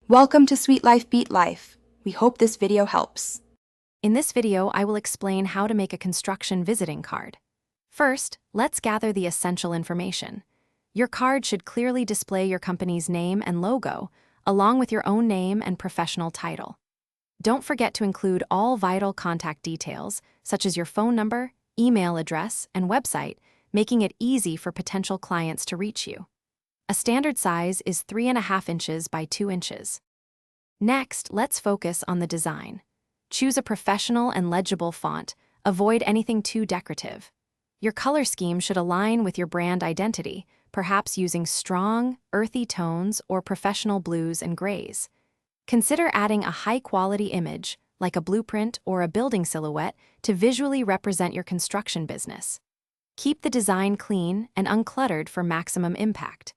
Welcome to Sweet Life Beat Life. We hope this video helps. In this video, I will explain how to make a construction visiting card. First, let's gather the essential information. Your card should clearly display your company's name and logo, along with your own name and professional title. Don't forget to include all vital contact details, such as your phone number, email address, and website, making it easy for potential clients to reach you. A standard size is 3.5 inches by 2 inches. Next, let's focus on the design. Choose a professional and legible font. Avoid anything too decorative. Your color scheme should align with your brand identity, perhaps using strong, earthy tones or professional blues and grays. Consider adding a high-quality image, like a blueprint or a building silhouette, to visually represent your construction business. Keep the design clean and uncluttered for maximum impact.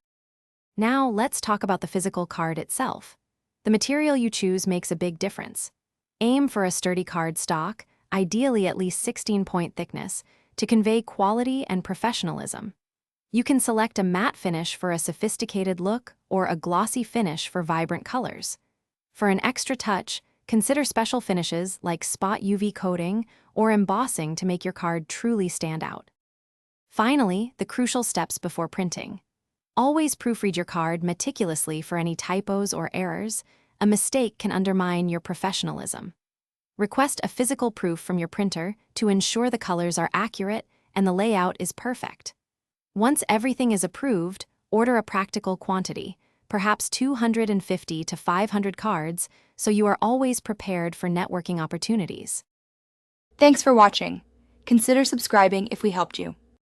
Now, let's talk about the physical card itself. The material you choose makes a big difference. Aim for a sturdy card stock, ideally at least 16-point thickness, to convey quality and professionalism. You can select a matte finish for a sophisticated look or a glossy finish for vibrant colors. For an extra touch, consider special finishes like spot UV coating or embossing to make your card truly stand out. Finally, the crucial steps before printing. Always proofread your card meticulously for any typos or errors. A mistake can undermine your professionalism. Request a physical proof from your printer to ensure the colors are accurate and the layout is perfect. Once everything is approved, order a practical quantity, perhaps 250 to 500 cards, so you are always prepared for networking opportunities. Thanks for watching. Consider subscribing if we helped you.